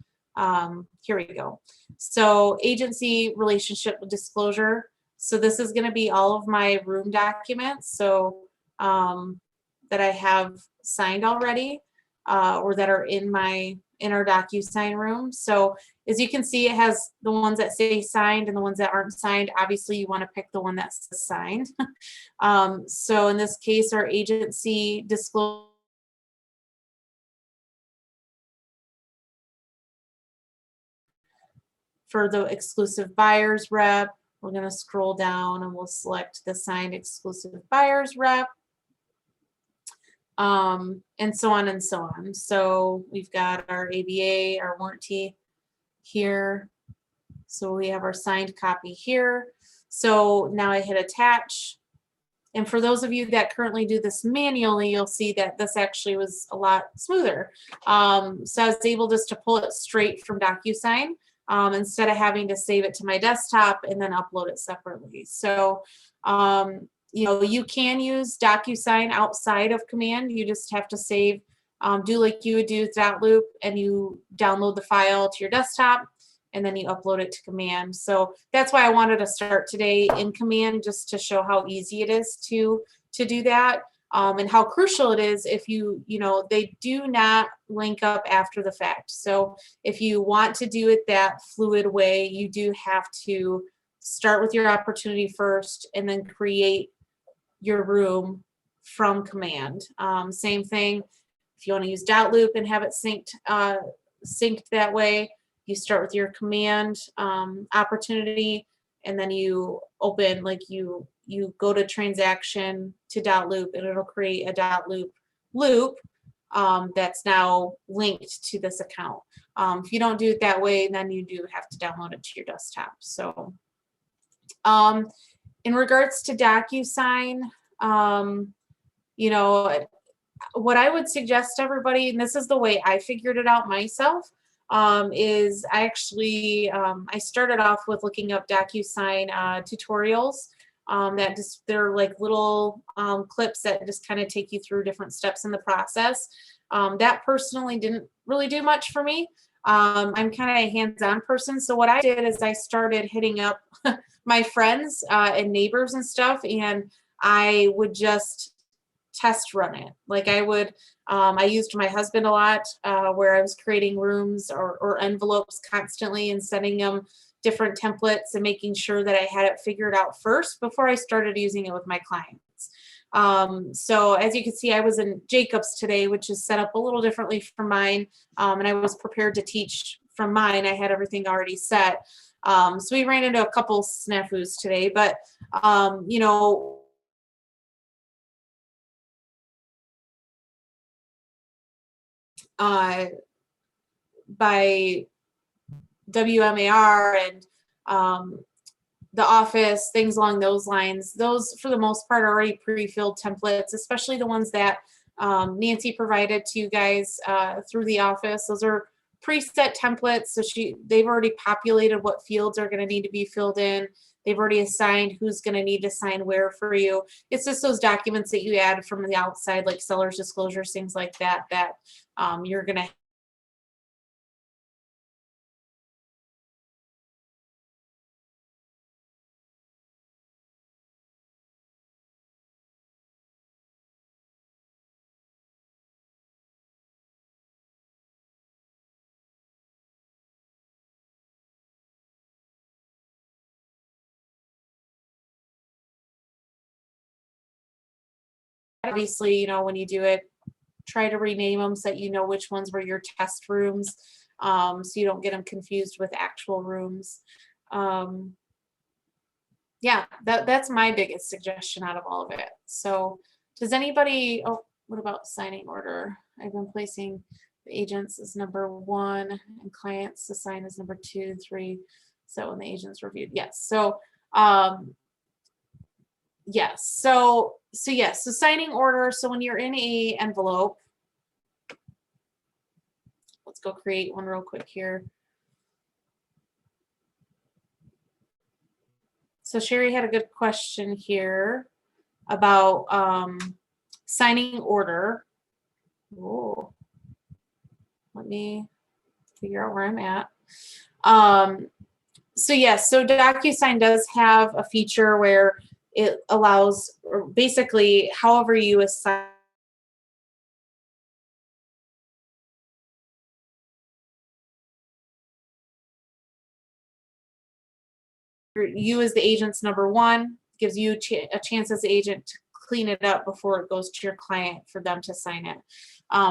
Here we go. So agency relationship disclosure. So this is going to be all of my room documents. So that I have signed already, or that are in our Docusign room. So as you can see, it has the ones that say signed and the ones that aren't signed. Obviously, you want to pick the one that says signed. So in this case, our agency disclosure for the exclusive buyers rep, we're going to scroll down and we'll select the signed exclusive buyers rep. And so on and so on. So we've got our ABA, our warranty here. So we have our signed copy here. So now I hit attach. And for those of you that currently do this manually, you'll see that this actually was a lot smoother. So I was able just to pull it straight from Docusign instead of having to save it to my desktop and then upload it separately. So you know, you can use Docusign outside of Command. You just have to save, do like you would do with Dotloop, and you download the file to your desktop, and then you upload it to Command. So that's why I wanted to start today in Command, just to show how easy it is to do that, and how crucial it is if you know, they do not link up after the fact. So if you want to do it that fluid way, you do have to start with your opportunity first and then create your room from Command. Same thing if you want to use Dotloop and have it synced that way. You start with your Command opportunity, and then you open, like you go to transaction to Dotloop, and it'll create a Dotloop loop that's now linked to this account. If you don't do it that way, then you do have to download it to your desktop. So in regards to Docusign, you know, what I would suggest to everybody, and this is the way I figured it out myself, is I actually, I started off with looking up Docusign tutorials that just, they're like little clips that just kind of take you through different steps in the process. That personally didn't really do much for me. I'm kind of a hands-on person, so what I did is I started hitting up my friends and neighbors and stuff, and I would just test run it. Like I would, I used my husband a lot, where I was creating rooms or envelopes constantly and sending them different templates and making sure that I had it figured out first before I started using it with my clients. So as you can see, I was in Jacob's today, which is set up a little differently from mine, and I was prepared to teach from mine. I had everything already set. So we ran into a couple snafus today, but you know, by WMAR and the Office, things along those lines, those for the most part are already pre-filled templates, especially the ones that Nancy provided to you guys through the Office. Those are preset templates, so they've already populated what fields are going to need to be filled in. They've already assigned who's going to need to sign where for you. It's just those documents that you add from the outside, like seller's disclosures, things like that, that you're going to obviously, you know, when you do it, try to rename them so that you know which ones were your test rooms, so you don't get them confused with actual rooms. Yeah, that's my biggest suggestion out of all of it. So does anybody, oh, what about signing order? I've been placing the agents as number 1 and clients assigned as number 2, 3. So when the agents reviewed, yes. So yes. So yes. So signing order. So when you're in a envelope, let's go create one real quick here. So Sherry had a good question here about signing order. Oh, let me figure out where I'm at. So yes, so Docusign does have a feature where it allows, or basically, however you assign you as the agent's number 1, gives you a chance as the agent to clean it up before it goes to your client for them to sign it.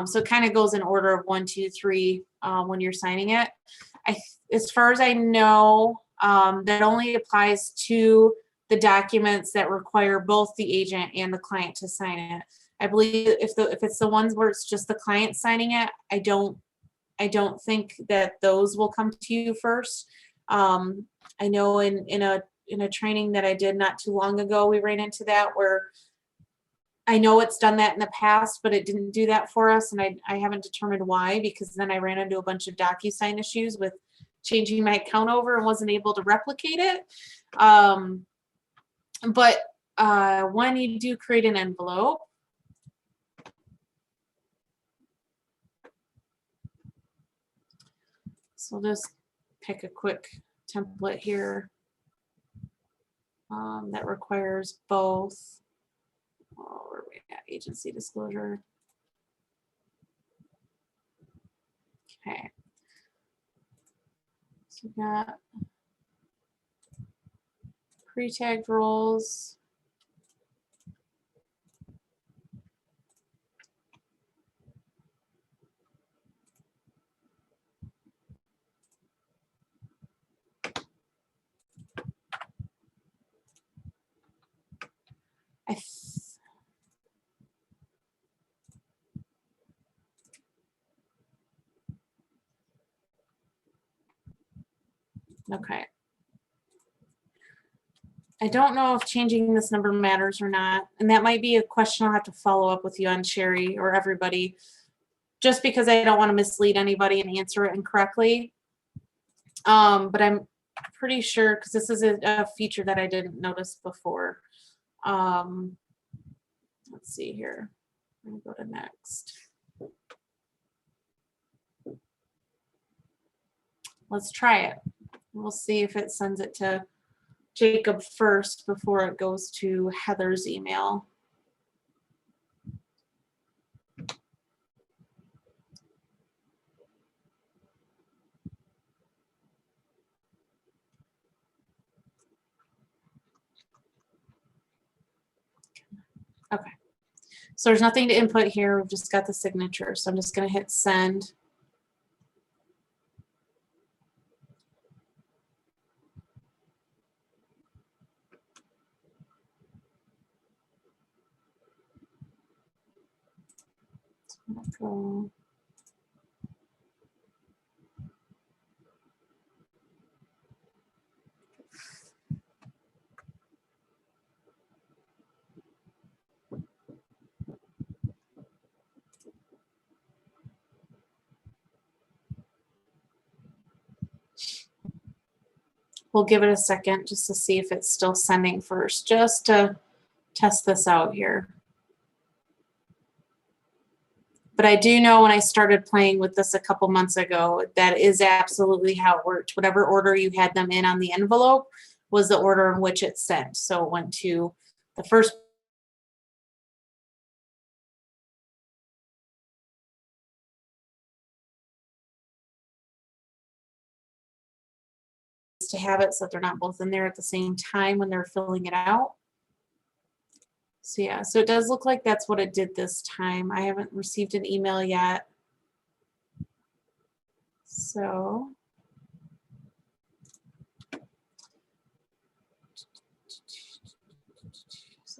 So it kind of goes in order of 1, 2, 3 when you're signing it. As far as I know, that only applies to the documents that require both the agent and the client to sign it. I believe if it's the ones where it's just the client signing it, I don't think that those will come to you first. I know in a training that I did not too long ago, we ran into that where I know it's done that in the past, but it didn't do that for us, and I haven't determined why, because then I ran into a bunch of DocuSign issues with changing my account over and wasn't able to replicate it. But when you do create an envelope, so I'll just pick a quick template here that requires both. Oh, where are we at? Agency disclosure. Okay. So we got pre-tagged roles. Okay. I don't know if changing this number matters or not, and that might be a question I'll have to follow up with you on, Sherry, or everybody, just because I don't want to mislead anybody and answer it incorrectly. But I'm pretty sure, because this is a feature that I didn't notice before. Let's see here. I'm going to go to next. Let's try it. We'll see if it sends it to Jacob first before it goes to Heather's email. Okay. So there's nothing to input here. We've just got the signature. So I'm just going to hit send. Go. We'll give it a second just to see if it's still sending first, just to test this out here. But I do know when I started playing with this a couple months ago, that is absolutely how it worked. Whatever order you had them in on the envelope was the order in which it sent. So it went to the first to have it so that they're not both in there at the same time when they're filling it out. So yeah, so it does look like that's what it did this time. I haven't received an email yet. So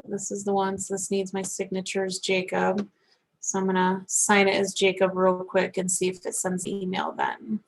this is the one, so this needs my signatures, Jacob. So I'm gonna sign it as Jacob real quick and see if it sends the email then.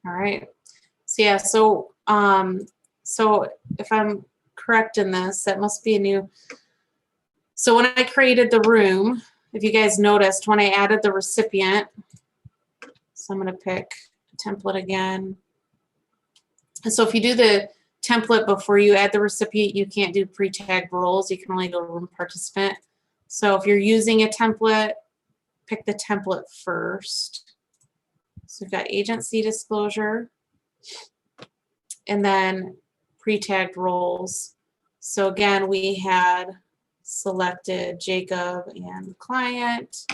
All right. So yeah, so if I'm correct in this, that must be a new. So when I created the room, if you guys noticed, when I added the recipient, so I'm going to pick a template again. And so if you do the template before you add the recipient, you can't do pre-tagged roles. You can only do room participant. So if you're using a template, pick the template first. So we've got agency disclosure and then pre-tagged roles. So again, we had selected Jacob and client,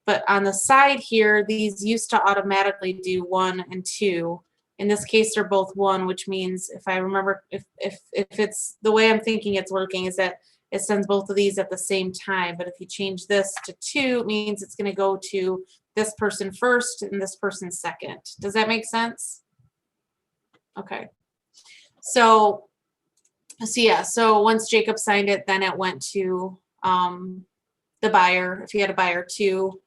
but on the side here, these used to automatically do 1 and 2. In this case, they're both 1, which means if I remember, if it's the way I'm thinking it's working is that it sends both of these at the same time. But if you change this to 2, it means it's going to go to this person first and this person second. Does that make sense? Okay. So yeah, so once Jacob signed it, then it went to the buyer. If you had a buyer 2,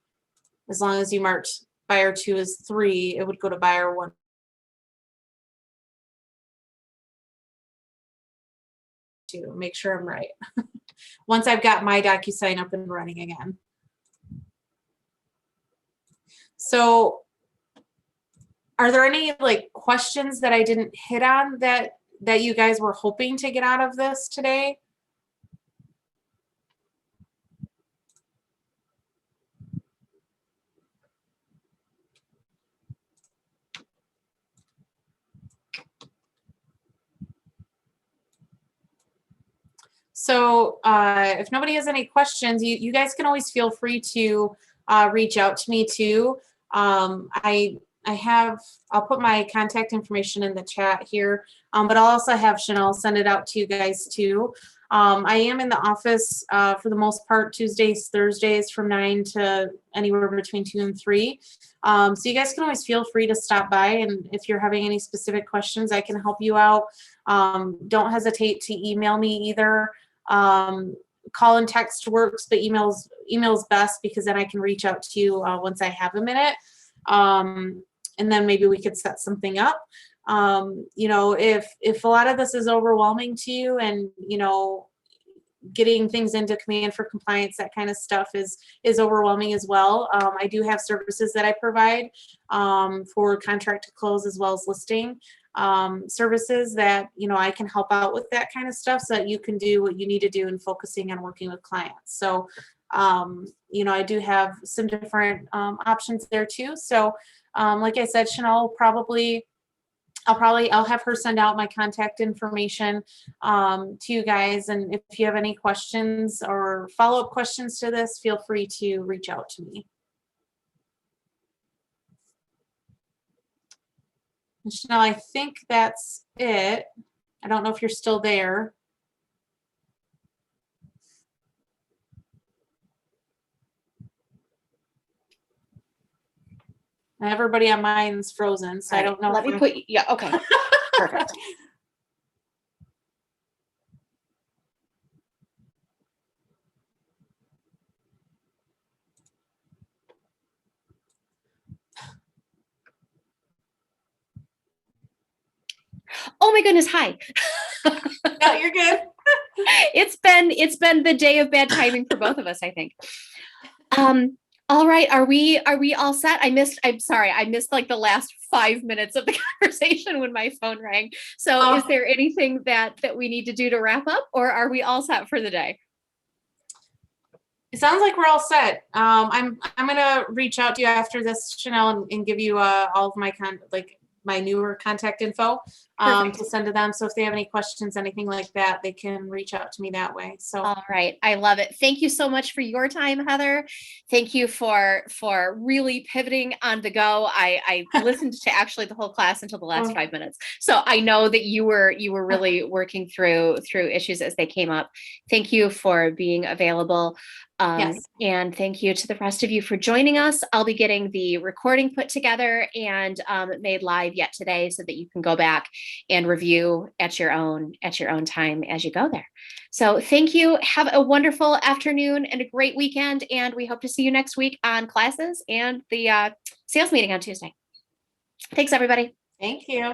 as long as you marked buyer 2 as 3, it would go to buyer 1. To make sure I'm right. Once I've got my Docusign up and running again. So are there any like questions that I didn't hit on that you guys were hoping to get out of this today? So if nobody has any questions, you guys can always feel free to reach out to me too. I'll put my contact information in the chat here, but I'll also have Chanel send it out to you guys too. I am in the office for the most part Tuesdays, Thursdays from 9 to anywhere between 2 and 3. So you guys can always feel free to stop by, and if you're having any specific questions, I can help you out. Don't hesitate to email me either. Call and text works, but email's best because then I can reach out to you once I have a minute. And then maybe we could set something up. You know, if a lot of this is overwhelming to you and, you know, getting things into command for compliance, that kind of stuff is overwhelming as well. I do have services that I provide for contract to close as well as listing services that, you know, I can help out with that kind of stuff so that you can do what you need to do in focusing on working with clients. So, you know, I do have some different options there too. So, like I said, Chanel I'll have her send out my contact information to you guys. And if you have any questions or follow-up questions to this, feel free to reach out to me. And Chanel, I think that's it. I don't know if you're still there. Everybody on mine's frozen, so I don't know. Let me put, yeah, okay, perfect. Oh my goodness, hi. No, you're good. It's been the day of bad timing for both of us, I think. All right. Are we all set? I'm sorry. I missed like the last 5 minutes of the conversation when my phone rang. So is there anything that we need to do to wrap up, or are we all set for the day? It sounds like we're all set. I'm gonna reach out to you after this, Chanel, and give you all of my my newer contact info to send to them. So if they have any questions, anything like that, they can reach out to me that way. So all right, I love it. Thank you so much for your time, Heather. Thank you for really pivoting on the go. I listened to actually the whole class until the last 5 minutes, so I know that you were really working through issues as they came up. Thank you for being available. Yes. And thank you to the rest of you for joining us. I'll be getting the recording put together and made live yet today so that you can go back and review at your own time as you go there. So thank you. Have a wonderful afternoon and a great weekend. And we hope to see you next week on classes and the sales meeting on Tuesday. Thanks, everybody. Thank you.